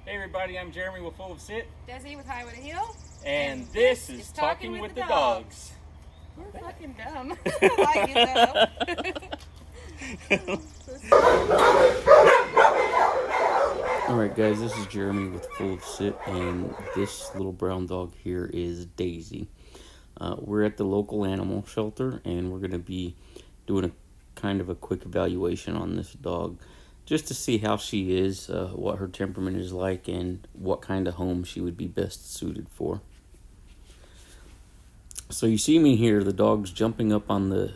Hey everybody, I'm Jeremy with Full of Sit. Desi with Highway to Hill. And this is Talking with the Dogs. We're fucking dumb. I get that. Alright guys, this is Jeremy with Full of Sit, and this little brown dog here is Daisy. We're at the local animal shelter, and we're going to be doing a kind of a quick evaluation on this dog, just to see how she is, what her temperament is like, and what kind of home she would be best suited for. So you see me here, the dog's jumping up on the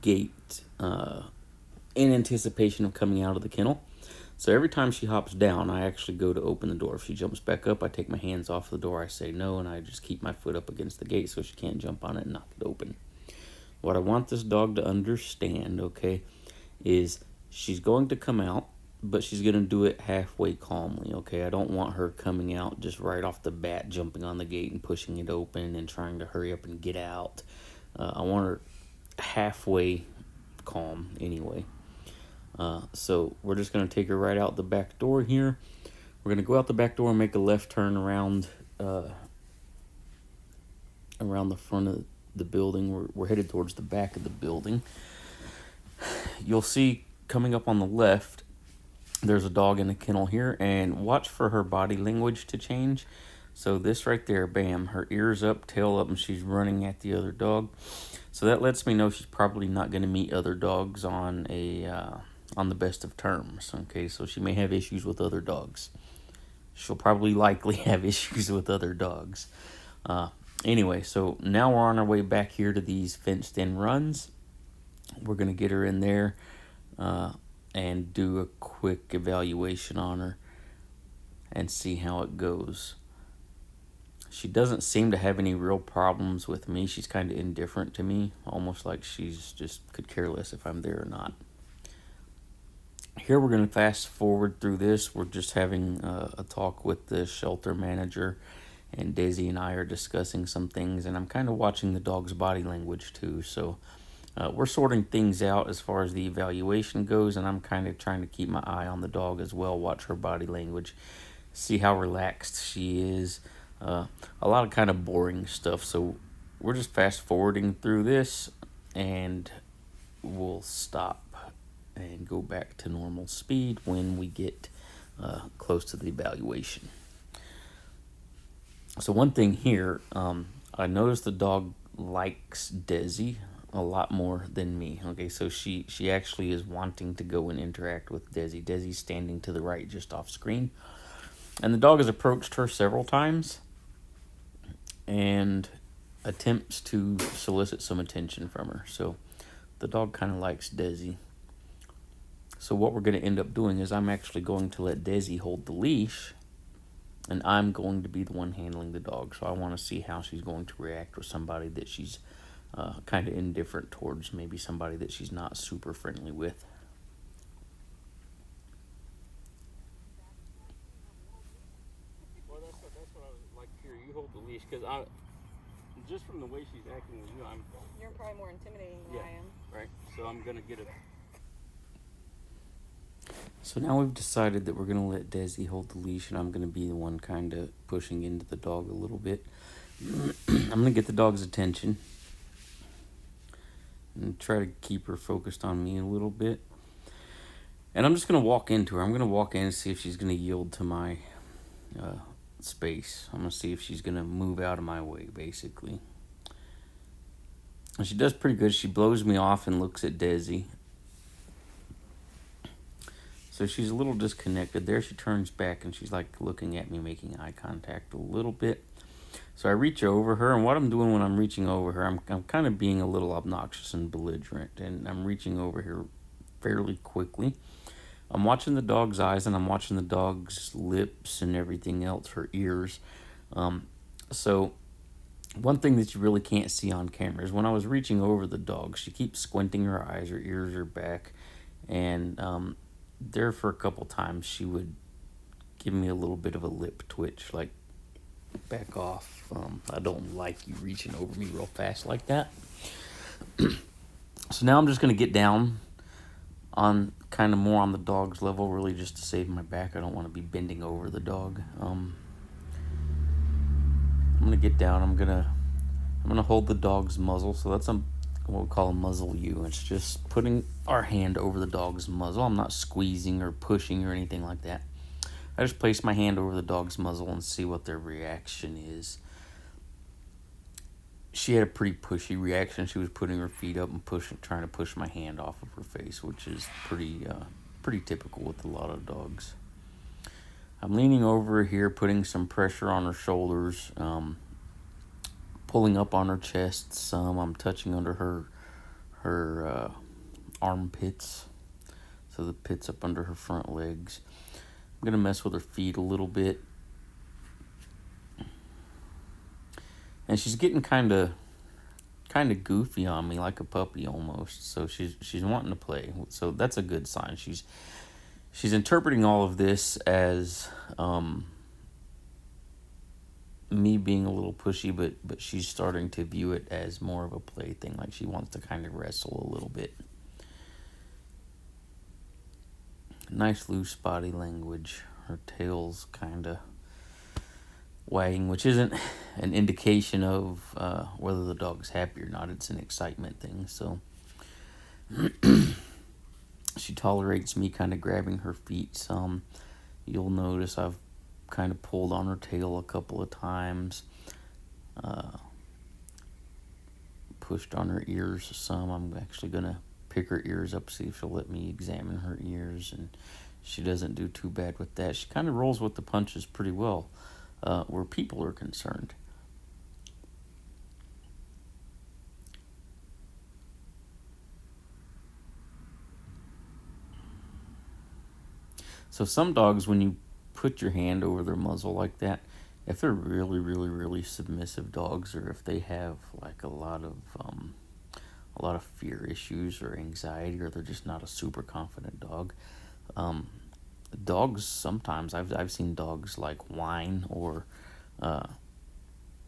gate in anticipation of coming out of the kennel. So every time she hops down, I actually go to open the door. If she jumps back up, I take my hands off the door, I say no, and I just keep my foot up against the gate so she can't jump on it and knock it open. What I want this dog to understand, okay, is she's going to come out, but she's going to do it halfway calmly, okay? I don't want her coming out just right off the bat, jumping on the gate and pushing it open and trying to hurry up and get out. I want her halfway calm anyway. So we're just going to take her right out the back door here. We're going to go out the back door and make a left turn around around the front of the building. We're headed towards the back of the building. You'll see coming up on the left, there's a dog in the kennel here, and watch for her body language to change. So this right there, bam, her ears up, tail up, and she's running at the other dog. So that lets me know she's probably not going to meet other dogs on the best of terms. Okay, so she may have issues with other dogs. She'll probably likely have issues with other dogs. Anyway, so now we're on our way back here to these fenced-in runs. We're going to get her in there and do a quick evaluation on her and see how it goes. She doesn't seem to have any real problems with me. She's kind of indifferent to me, almost like she's just could care less if I'm there or not. Here we're going to fast forward through this. We're just having a talk with the shelter manager, and Daisy and I are discussing some things, and I'm kind of watching the dog's body language too. So we're sorting things out as far as the evaluation goes, and I'm kind of trying to keep my eye on the dog as well, watch her body language, see how relaxed she is. A lot of kind of boring stuff, so we're just fast forwarding through this, and we'll stop and go back to normal speed when we get close to the evaluation. So one thing here, I noticed the dog likes Desi a lot more than me. Okay, so she actually is wanting to go and interact with Desi. Desi's standing to the right just off screen. And the dog has approached her several times and attempts to solicit some attention from her. So the dog kind of likes Desi. So what we're going to end up doing is I'm actually going to let Desi hold the leash, and I'm going to be the one handling the dog. So I want to see how she's going to react with somebody that she's kind of indifferent towards, maybe somebody that she's not super friendly with. Well, that's what I was like here. You hold the leash, because just from the way she's acting with you, You're probably more intimidating than I am. right. So I'm gonna get it. So now we've decided that we're going to let Desi hold the leash, and I'm going to be the one kind of pushing into the dog a little bit. I'm going to get the dog's attention and try to keep her focused on me a little bit. And I'm just going to walk into her. I'm going to walk in and see if she's going to yield to my space. I'm going to see if she's going to move out of my way, basically. And she does pretty good. She blows me off and looks at Desi. So she's a little disconnected. There she turns back and she's like looking at me, making eye contact a little bit. So I reach over her, and what I'm doing when I'm reaching over her, I'm kind of being a little obnoxious and belligerent, and I'm reaching over here fairly quickly. I'm watching the dog's eyes, and I'm watching the dog's lips and everything else, her ears. So one thing that you really can't see on camera is when I was reaching over the dog, she keeps squinting her eyes, her ears are back, and there for a couple times she would give me a little bit of a lip twitch, like, back off. I don't like you reaching over me real fast like that. So now I'm just going to get down on kind of more on the dog's level, really just to save my back. I don't want to be bending over the dog. I'm gonna get down. I'm gonna hold the dog's muzzle. So that's what we call a muzzle U. It's just putting our hand over the dog's muzzle. I'm not squeezing or pushing or anything like that. I just place my hand over the dog's muzzle and see what their reaction is. She had a pretty pushy reaction. She was putting her feet up and trying to push my hand off of her face, which is pretty typical with a lot of dogs. I'm leaning over here, putting some pressure on her shoulders, pulling up on her chest some. I'm touching under her armpits, so the pits up under her front legs. I'm gonna mess with her feet a little bit, and she's getting kind of goofy on me, like a puppy almost. So she's wanting to play. So that's a good sign. She's interpreting all of this as me being a little pushy, but she's starting to view it as more of a play thing, like she wants to kind of wrestle a little bit. Nice loose body language. Her tail's kind of wagging, which isn't an indication of whether the dog's happy or not. It's an excitement thing. So she tolerates me kind of grabbing her feet some. You'll notice I've kind of pulled on her tail a couple of times, pushed on her ears some. I'm actually gonna pick her ears up, see if she'll let me examine her ears, and she doesn't do too bad with that. She kind of rolls with the punches pretty well, where people are concerned. So some dogs, when you put your hand over their muzzle like that, if they're really, really, really submissive dogs, or if they have like a lot of fear issues or anxiety, or they're just not a super confident dog, dogs sometimes I've seen dogs like whine or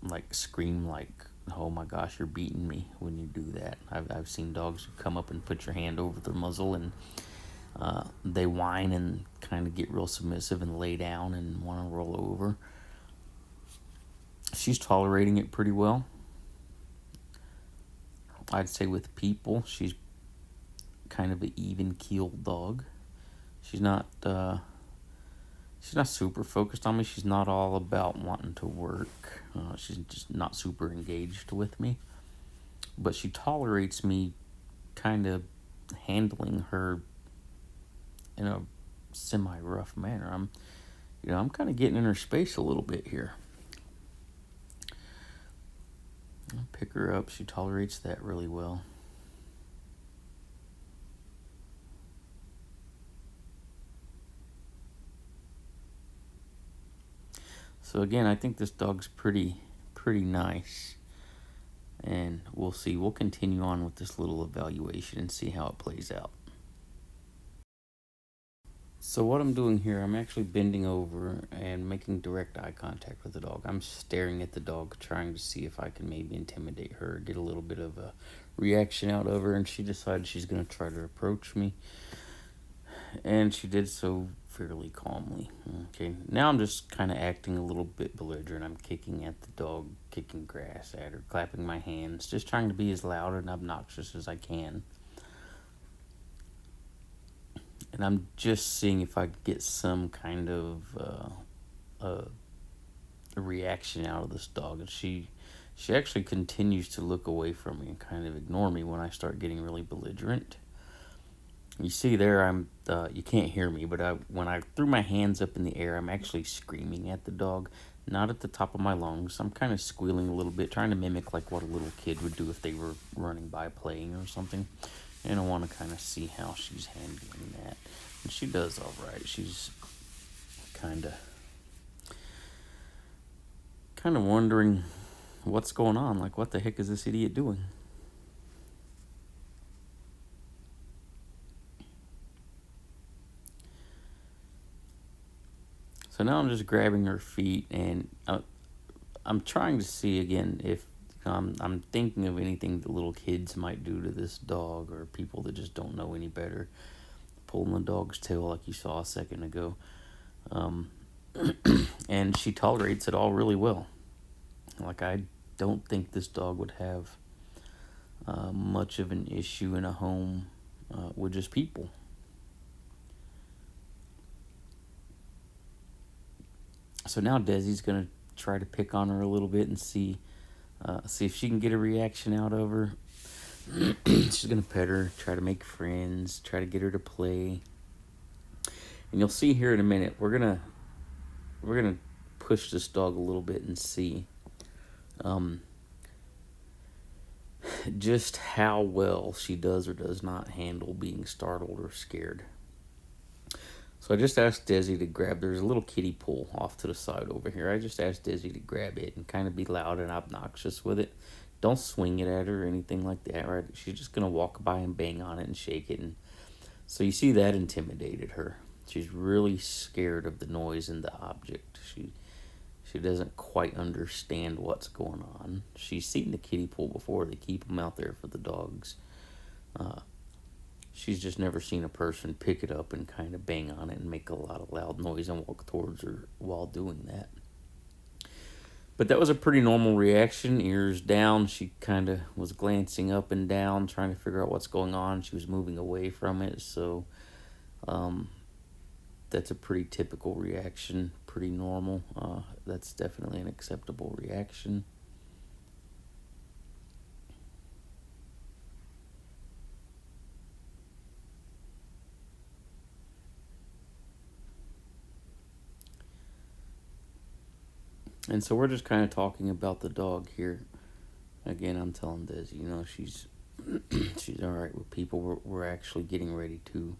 like scream like, "Oh my gosh, you're beating me," when you do that. I've seen dogs who come up and put your hand over their muzzle, and they whine and kind of get real submissive and lay down and want to roll over. She's tolerating it pretty well. I'd say with people, she's kind of an even-keeled dog. She's not super focused on me. She's not all about wanting to work. She's just not super engaged with me. But she tolerates me kind of handling her in a semi-rough manner. I'm kind of getting in her space a little bit here. I'll pick her up. She tolerates that really well. So again, I think this dog's pretty nice. And we'll see. We'll continue on with this little evaluation and see how it plays out. So what I'm doing here, I'm actually bending over and making direct eye contact with the dog. I'm staring at the dog, trying to see if I can maybe intimidate her, get a little bit of a reaction out of her, and she decided she's going to try to approach me. And she did so fairly calmly. Okay, now I'm just kind of acting a little bit belligerent. I'm kicking at the dog, kicking grass at her, clapping my hands, just trying to be as loud and obnoxious as I can. And I'm just seeing if I could get some kind of a reaction out of this dog. And she actually continues to look away from me and kind of ignore me when I start getting really belligerent. You see there, you can't hear me, but when I threw my hands up in the air, I'm actually screaming at the dog, not at the top of my lungs. I'm kind of squealing a little bit, trying to mimic like what a little kid would do if they were running by playing or something. And I want to kind of see how she's handling that. And she does all right. She's kind of wondering what's going on. Like, what the heck is this idiot doing? So now I'm just grabbing her feet, and I'm trying to see again if I'm thinking of anything that little kids might do to this dog, or people that just don't know any better. pulling the dog's tail like you saw a second ago. And she tolerates it all really well. Like, I don't think this dog would have much of an issue in a home with just people. So now Desi's going to try to pick on her a little bit and see if she can get a reaction out of her. She's going to pet her, try to make friends, try to get her to play. And you'll see here in a minute, we're going to push this dog a little bit and see just how well she does or does not handle being startled or scared. So I just asked Desi to grab, there's a little kiddie pool off to the side over here. I just asked Desi to grab it and kind of be loud and obnoxious with it. Don't swing it at her or anything like that, right? She's just going to walk by and bang on it and shake it. And so you see that intimidated her. She's really scared of the noise and the object. She doesn't quite understand what's going on. She's seen the kiddie pool before. They keep them out there for the dogs. She's just never seen a person pick it up and kind of bang on it and make a lot of loud noise and walk towards her while doing that. But that was a pretty normal reaction. Ears down. She kind of was glancing up and down, trying to figure out what's going on. She was moving away from it. So that's a pretty typical reaction. Pretty normal. That's definitely an acceptable reaction. And so we're just kind of talking about the dog here. Again, I'm telling Desi, she's she's all right with people. We're actually getting ready to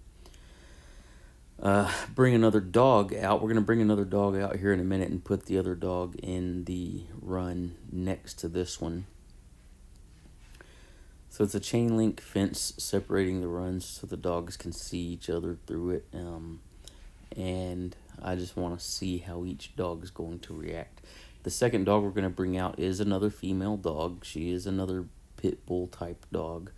bring another dog out. We're going to bring another dog out here in a minute and put the other dog in the run next to this one. So it's a chain link fence separating the runs so the dogs can see each other through it. And I just want to see how each dog is going to react. The second dog we're going to bring out is another female dog. She is another pit bull type dog.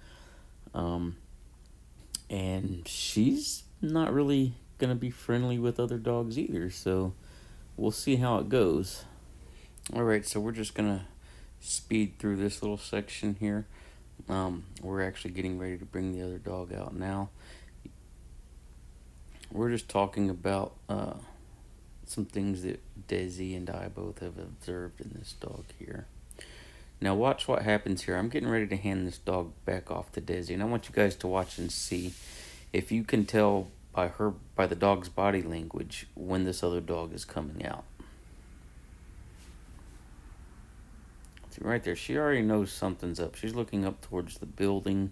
And she's not really going to be friendly with other dogs either. So we'll see how it goes. Alright, so we're just going to speed through this little section here. We're actually getting ready to bring the other dog out now. We're just talking about some things that Desi and I both have observed in this dog here. Now watch what happens here. I'm getting ready to hand this dog back off to Desi, and I want you guys to watch and see if you can tell by the dog's body language when this other dog is coming out. See right there, she already knows something's up. She's looking up towards the building.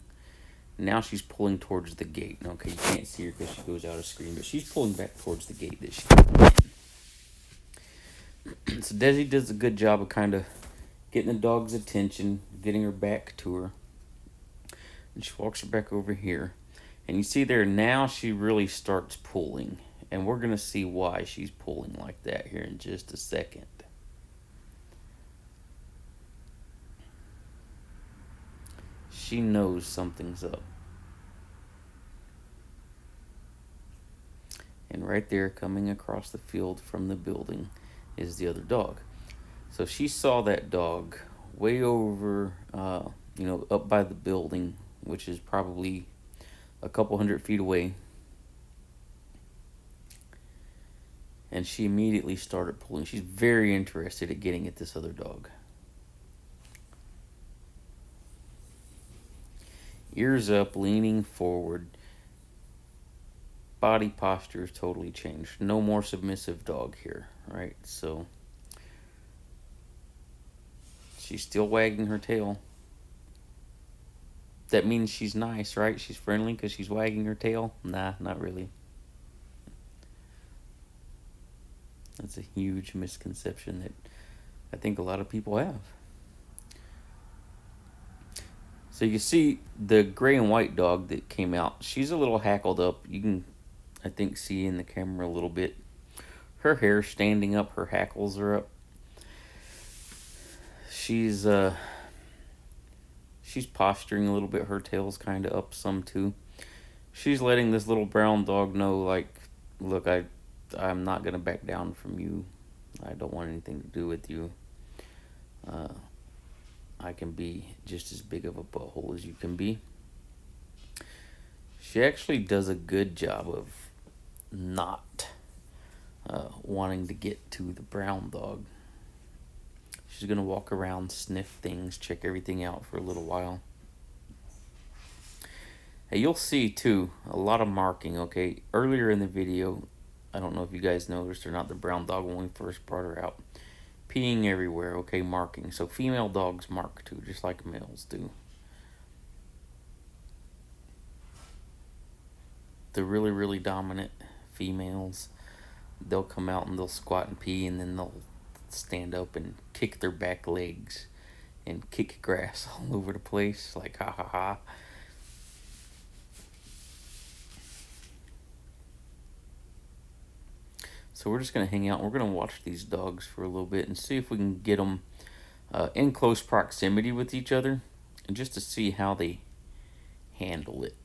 Now she's pulling towards the gate. Okay, you can't see her because she goes out of screen, but she's pulling back towards the gate that she came in. So Desi does a good job of kind of getting the dog's attention, getting her back to her. And she walks her back over here. And you see there, now she really starts pulling. And we're going to see why she's pulling like that here in just a second. She knows something's up. And right there, coming across the field from the building, is the other dog. So she saw that dog way over, up by the building, which is probably a couple 100 feet away. And she immediately started pulling. She's very interested at getting at this other dog. Ears up, leaning forward. Body posture is totally changed. No more submissive dog here, right? So she's still wagging her tail. That means she's nice, right? She's friendly because she's wagging her tail? Nah, not really. That's a huge misconception that I think a lot of people have. So you see the gray and white dog that came out. She's a little hackled up. You can, I think, see in the camera a little bit. Her hair's standing up. Her hackles are up. She's posturing a little bit. Her tail's kind of up some too. she's letting this little brown dog know, like, look, I'm not gonna back down from you. I don't want anything to do with you. I can be just as big of a butthole as you can be. She actually does a good job of not wanting to get to the brown dog. She's gonna walk around, sniff things, check everything out for a little while. Hey, you'll see too a lot of marking. Okay, earlier in the video, I don't know if you guys noticed or not, the brown dog when we first brought her out, peeing everywhere. Okay, marking. So female dogs mark too, just like males do. The really, really dominant females, they'll come out and they'll squat and pee, and then they'll stand up and kick their back legs and kick grass all over the place, like ha ha ha. So we're just going to hang out. We're going to watch these dogs for a little bit and see if we can get them in close proximity with each other, and just to see how they handle it.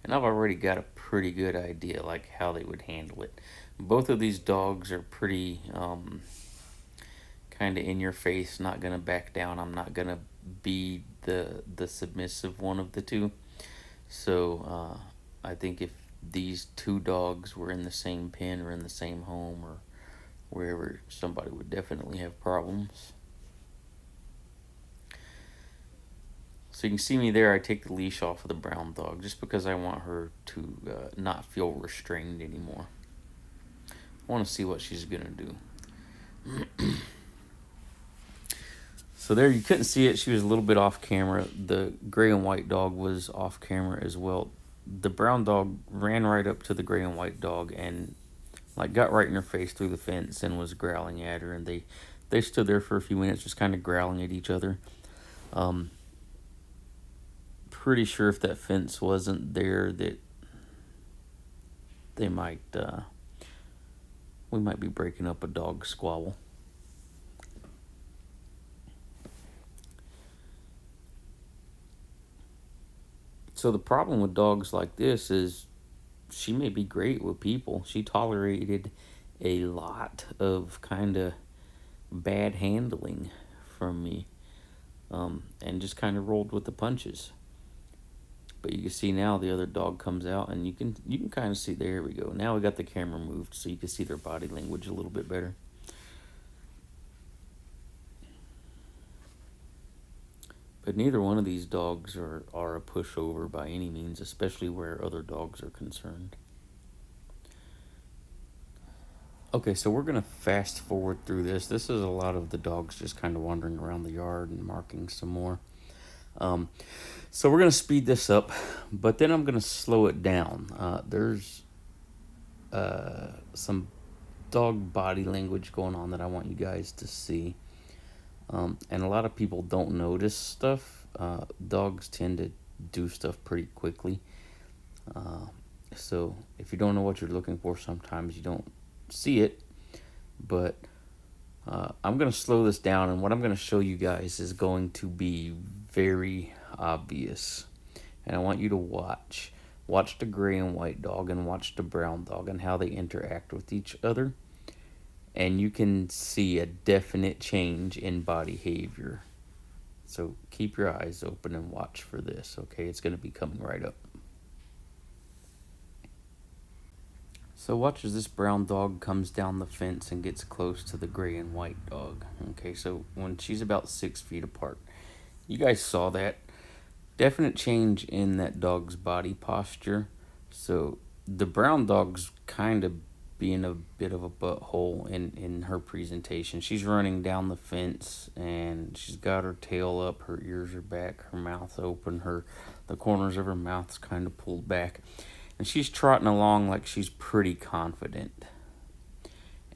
And I've already got a pretty good idea like how they would handle it. Both of these dogs are pretty kind of in your face, not going to back down. I'm not going to be the submissive one of the two. So I think if these two dogs were in the same pen or in the same home or wherever, somebody would definitely have problems. So you can see me there, I take the leash off of the brown dog just because I want her to not feel restrained anymore. I want to see what she's going to do. So there, you couldn't see it. She was a little bit off camera. The gray and white dog was off camera as well. The brown dog ran right up to the gray and white dog and like got right in her face through the fence and was growling at her. And they stood there for a few minutes just kind of growling at each other. Pretty sure if that fence wasn't there that they might we might be breaking up a dog squabble. So the problem with dogs like this is she may be great with people. She tolerated a lot of kind of bad handling from me, and just kind of rolled with the punches. But you can see now the other dog comes out, and you can kind of see, there we go. Now we got the camera moved so you can see their body language a little bit better. But neither one of these dogs are a pushover by any means, especially where other dogs are concerned. Okay, so we're going to fast forward through this. This is a lot of the dogs just kind of wandering around the yard and marking some more. So we're going to speed this up, but then I'm going to slow it down. There's some dog body language going on that I want you guys to see. And a lot of people don't notice stuff. Dogs tend to do stuff pretty quickly. So if you don't know what you're looking for, sometimes you don't see it. But I'm going to slow this down, and what I'm going to show you guys is going to be very obvious. And I want you to watch. Watch the gray and white dog and watch the brown dog and how they interact with each other. And you can see a definite change in body behavior. So keep your eyes open and watch for this, okay? It's going to be coming right up. So watch as this brown dog comes down the fence and gets close to the gray and white dog. Okay, so when she's about 6 feet apart. You guys saw that. Definite change in that dog's body posture. So the brown dog's kind of being a bit of a butthole in her presentation. She's running down the fence and she's got her tail up, her ears are back, her mouth open, the corners of her mouth's kind of pulled back, and she's trotting along like she's pretty confident.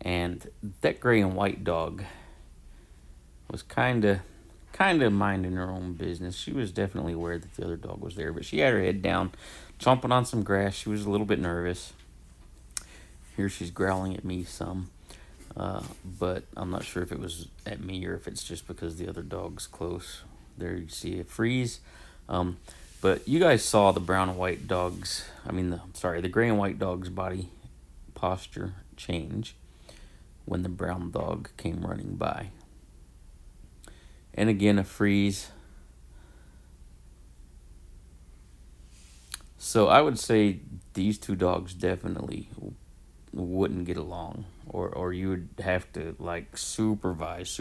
And that gray and white dog was kind of minding her own business. She was definitely aware that the other dog was there, but she had her head down, chomping on some grass. She was a little bit nervous. Here she's growling at me some, but I'm not sure if it was at me or if it's just because the other dog's close. There you see it freeze. But you guys saw the brown and white dog's, the gray and white dog's body posture change when the brown dog came running by. And again, a freeze. So I would say these two dogs definitely wouldn't get along, or you would have to like supervise,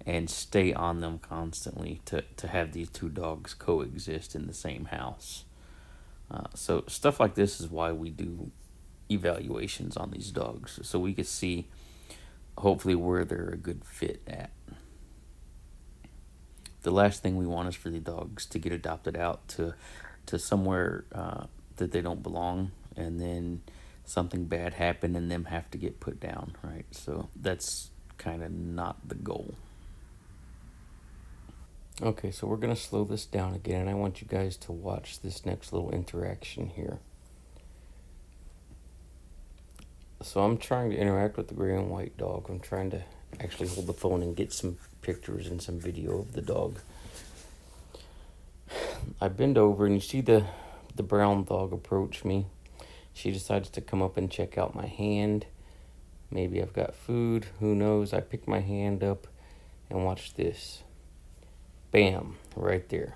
and stay on them constantly to have these two dogs coexist in the same house. So stuff like this is why we do evaluations on these dogs, so we could see hopefully where they're a good fit at. The last thing we want is for the dogs to get adopted out to somewhere that they don't belong, and then something bad happen and them have to get put down, right? So that's kind of not the goal. Okay, so we're going to slow this down again, and I want you guys to watch this next little interaction here. So I'm trying to interact with the gray and white dog. I'm trying to actually hold the phone and get some pictures and some video of the dog. I bend over and you see the brown dog approach me. She decides to come up and check out my hand. Maybe I've got food, who knows. I pick my hand up and watch this. Bam, right there.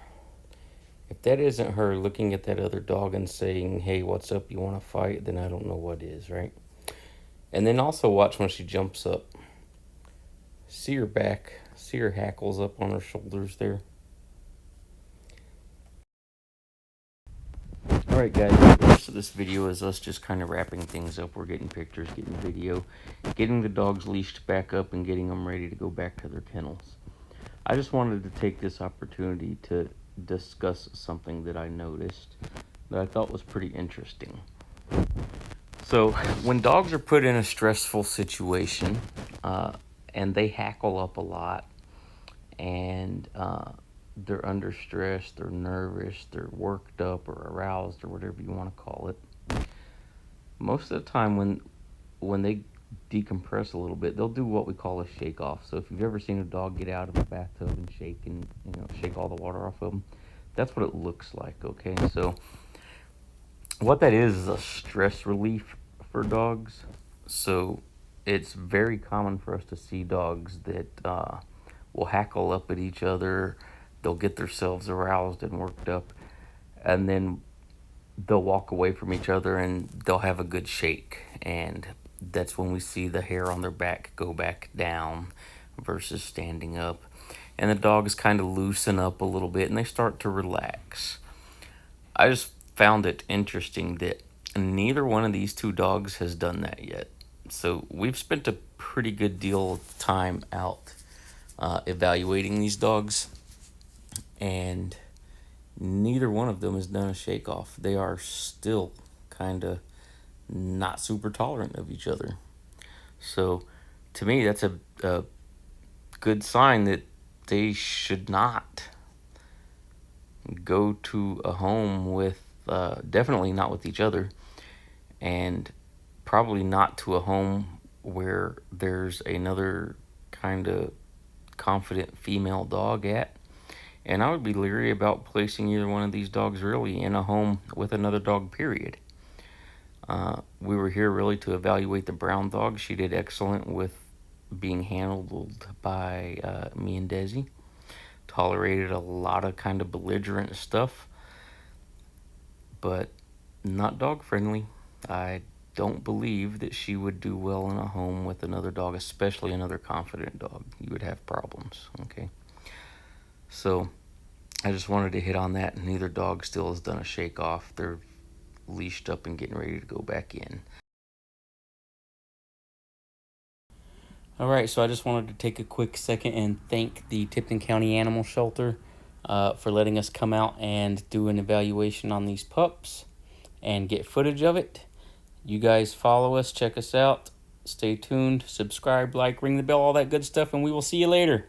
If that isn't her looking at that other dog and saying, hey, what's up, you want to fight? Then I don't know what is, right? And then also watch when she jumps up. See her back, see her hackles up on her shoulders there. Alright guys, the rest of this video is us just kind of wrapping things up. We're getting pictures, getting video, getting the dogs leashed back up, and getting them ready to go back to their kennels. I just wanted to take this opportunity to discuss something that I noticed that I thought was pretty interesting. So, when dogs are put in a stressful situation, and they hackle up a lot, and they're under stress, they're nervous, they're worked up or aroused or whatever you want to call it, most of the time when they decompress a little bit, they'll do what we call a shake off. So if you've ever seen a dog get out of a bathtub and shake all the water off of them, that's what it looks like, okay? So what that is a stress relief for dogs. So it's very common for us to see dogs that will hackle up at each other. They'll get themselves aroused and worked up, and then they'll walk away from each other and they'll have a good shake. And that's when we see the hair on their back go back down versus standing up. And the dogs kind of loosen up a little bit and they start to relax. I just found it interesting that neither one of these two dogs has done that yet. So we've spent a pretty good deal of time out evaluating these dogs, and neither one of them has done a shake off. They are still kind of not super tolerant of each other. So to me, that's a good sign that they should not go to a home with, definitely not with each other, and probably not to a home where there's another kind of confident female dog at. And I would be leery about placing either one of these dogs really in a home with another dog, period. We were here really to evaluate the brown dog. She did excellent with being handled by me and Desi. Tolerated a lot of kind of belligerent stuff, but not dog friendly. I don't believe that she would do well in a home with another dog, especially another confident dog. You would have problems, okay? So I just wanted to hit on that. Neither dog still has done a shake off. They're leashed up and getting ready to go back in. All right, so I just wanted to take a quick second and thank the Tipton County Animal Shelter for letting us come out and do an evaluation on these pups and get footage of it. You guys follow us, check us out, stay tuned, subscribe, like, ring the bell, all that good stuff, and we will see you later.